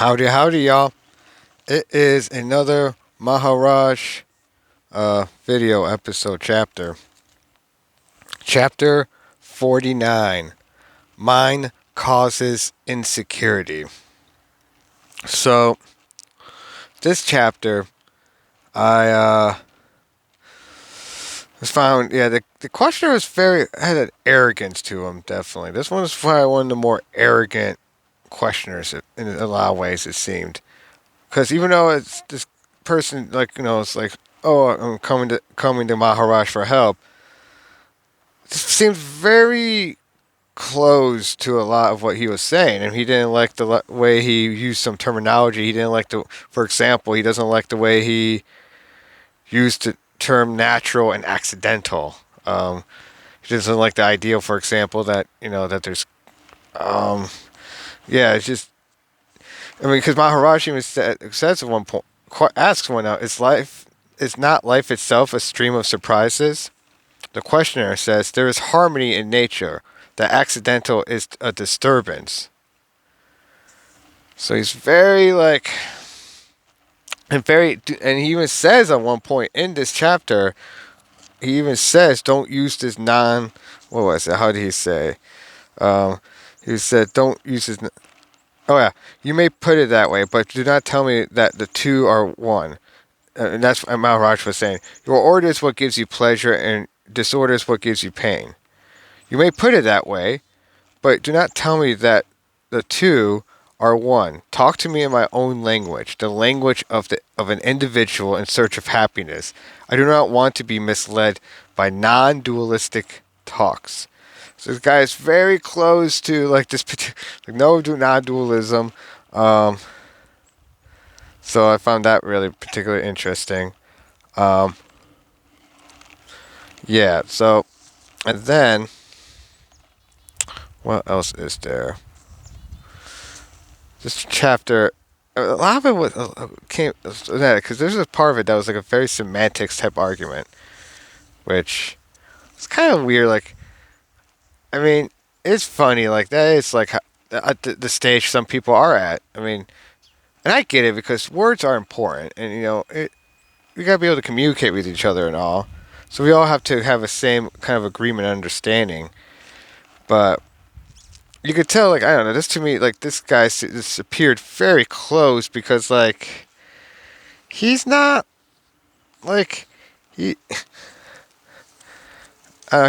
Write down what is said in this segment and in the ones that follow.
Howdy, howdy, y'all. It is another Maharaj video episode chapter. Chapter 49. Mind Causes Insecurity. So, this chapter, I was found, the questioner had an arrogance to him, definitely. This one was probably one of the more arrogant questioners in a lot of ways, it seemed. Because even though it's this person, it's like, oh, I'm coming to Maharaj for help. It seems very close to a lot of what he was saying, and he didn't like the way he used some terminology. He didn't like for example, he doesn't like the way he used the term natural and accidental. He doesn't like the idea, for example, that that there's, it's just because Maharaj even says at one point, asks one out, is not life itself a stream of surprises? The questioner says there is harmony in nature. The accidental is a disturbance. So he's and he even says at one point in this chapter, he even says, don't use this what was it? How did he say? He said, don't use this. Oh yeah, you may put it that way, but do not tell me that the two are one. And that's what Maharaj was saying. Your order is what gives you pleasure, and disorder is what gives you pain. You may put it that way, but do not tell me that the two are one. Talk to me in my own language, the language of an individual in search of happiness. I do not want to be misled by non-dualistic talks. So this guy is very close to no non-dualism. So I found that really particularly interesting. So, and then, what else is there? This chapter, a lot of it because there's a part of it that was like a very semantics type argument, which is kind of weird. It's funny like that. It's like at the stage some people are at. And I get it because words are important, and we gotta be able to communicate with each other and all. So we all have to have a same kind of agreement and understanding. But you could tell, I don't know, this to me, this guy just appeared very close because, he's not, he,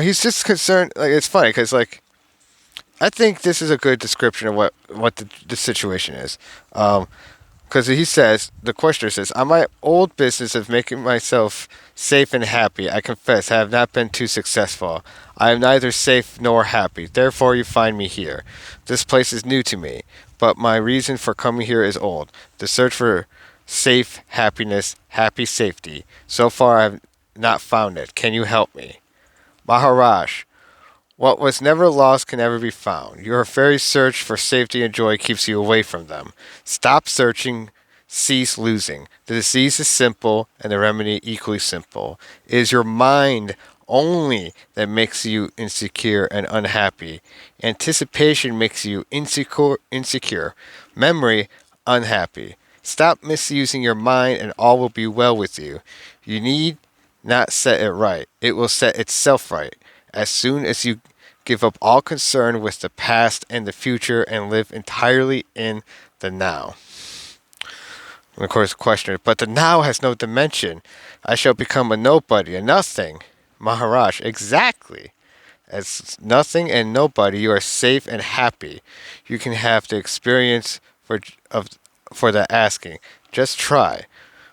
he's just concerned, it's funny because, I think this is a good description of what the situation is. Because the questioner says, on my old business of making myself safe and happy, I confess I have not been too successful. I am neither safe nor happy. Therefore you find me here. This place is new to me, but my reason for coming here is old. The search for safe happiness, happy safety. So far I have not found it. Can you help me? Maharaj, what was never lost can never be found. Your very search for safety and joy keeps you away from them. Stop searching, cease losing. The disease is simple, and the remedy equally simple. It is your mind only that makes you insecure and unhappy. Anticipation makes you insecure. Memory, unhappy. Stop misusing your mind, and all will be well with you. You need not set it right. It will set itself right. As soon as you give up all concern with the past and the future and live entirely in the now. And of course, the questioner, but the now has no dimension. I shall become a nobody, a nothing. Maharaj, exactly. As nothing and nobody, you are safe and happy. You can have the experience for the asking. Just try.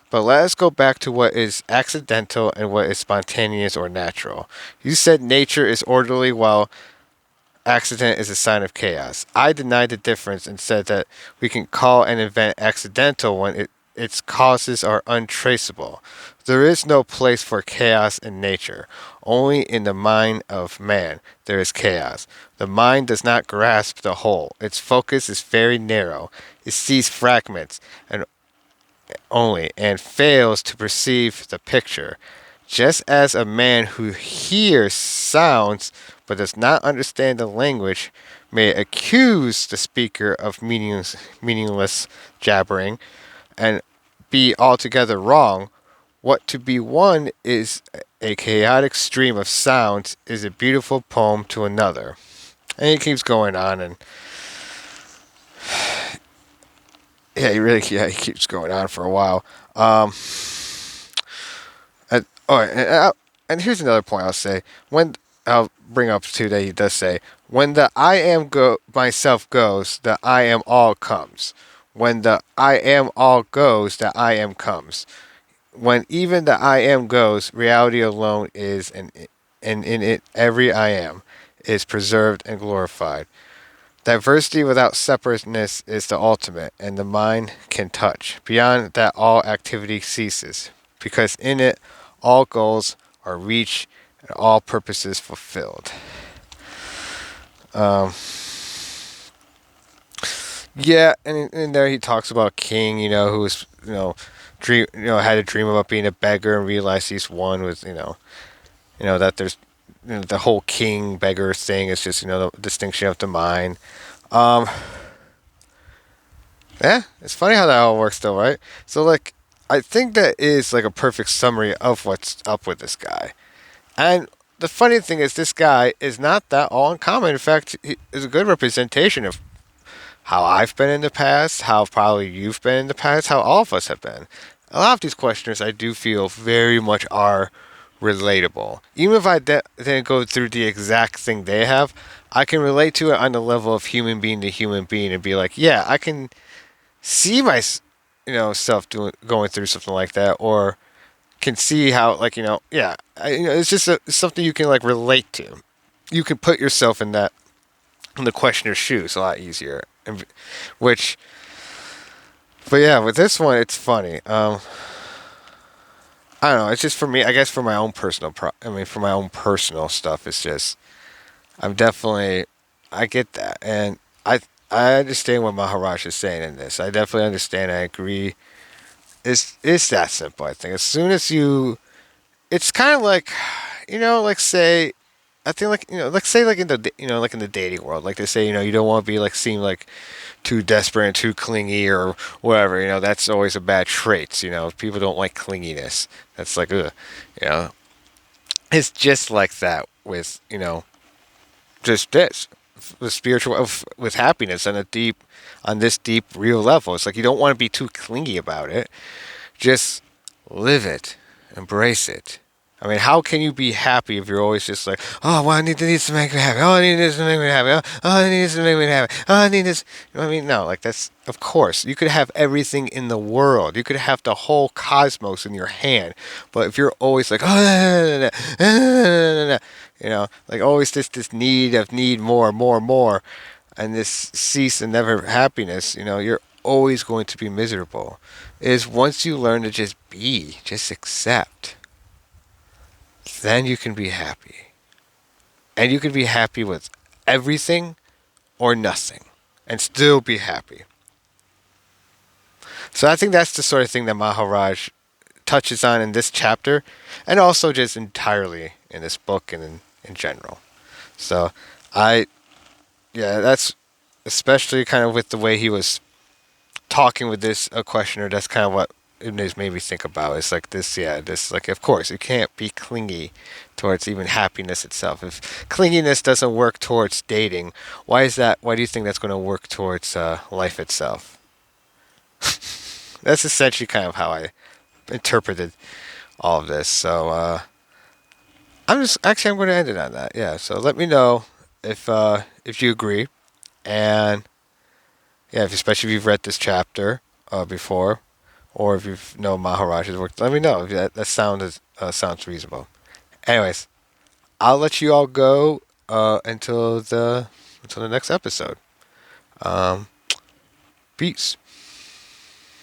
But let us go back to what is accidental and what is spontaneous or natural. You said nature is orderly while accident is a sign of chaos. I denied the difference and said that we can call an event accidental when its causes are untraceable. There is no place for chaos in nature. Only in the mind of man there is chaos. The mind does not grasp the whole. Its focus is very narrow. It sees fragments and fails to perceive the picture. Just as a man who hears sounds but does not understand the language may accuse the speaker of meaningless jabbering and be altogether wrong. What to be one is a chaotic stream of sounds is a beautiful poem to another. And he keeps going on, and he keeps going on for a while. And here's another point I'll say. When I'll bring up too that he does say, when the I am myself goes, the I am all comes. When the I am all goes, the I am comes. When even the I am goes, reality alone is, and in it every I am is preserved and glorified. Diversity without separateness is the ultimate, and the mind can touch. Beyond that, all activity ceases, because in it, all goals are reached and all purposes fulfilled. Um, yeah, and in there he talks about a king, who was, had a dream about being a beggar and realized he's one with, that there's, the whole king beggar thing is just, the distinction of the mind. Um, Yeah, it's funny how that all works, though, right? So, like, I think that is like a perfect summary of what's up with this guy. And the funny thing is, this guy is not that all uncommon. In fact, he is a good representation of how I've been in the past, how probably you've been in the past, how all of us have been. A lot of these questioners, I do feel, very much are relatable. Even if I didn't go through the exact thing they have, I can relate to it on the level of human being to human being and be like, yeah, I can see my self doing going through something like that, or can see how, like, it's just something you can like relate to. You can put yourself in the questioner's shoes a lot easier, and which but yeah, with this one it's funny. I don't know, it's just for me, I guess, for my own personal for my own personal stuff. It's just, I'm definitely, I get that, and I understand what Maharaj is saying in this. I definitely understand. I agree. It's that simple. I think as soon as you, it's kind of like, like say, I think like like say like in the like in the dating world, like they say, you don't want to be like seem like too desperate and too clingy or whatever. That's always a bad trait. People don't like clinginess. That's like ugh. You know, it's just like that with just this with spiritual, with happiness on this deep real level. It's like you don't want to be too clingy about it. Just live it, embrace it. I mean, how can you be happy if you're always just like, oh, well, I need this to make me happy. Oh, I need this to make me happy. I need this to make me happy. Oh, I need this. I mean, no, like that's, of course, you could have everything in the world. You could have the whole cosmos in your hand. But if you're always like, oh, like always this need more, more, more, and this cease and never happiness, you're always going to be miserable. Is once you learn to just be, just accept, then you can be happy. And you can be happy with everything or nothing and still be happy. So I think that's the sort of thing that Maharaj touches on in this chapter, and also just entirely in this book and in general. So I, yeah, that's especially kind of with the way he was talking with this questioner. That's kind of what it made me think about. It's like this, yeah, this, like, of course, you can't be clingy towards even happiness itself. If clinginess doesn't work towards dating, why is that? Why do you think that's going to work towards life itself? That's essentially kind of how I interpreted all of this. So I'm going to end it on that. Yeah. So let me know if you agree, and yeah, especially if you've read this chapter before, or if you know Maharaj's work. Let me know if that sounds reasonable. Anyways, I'll let you all go until the next episode. Um, Peace.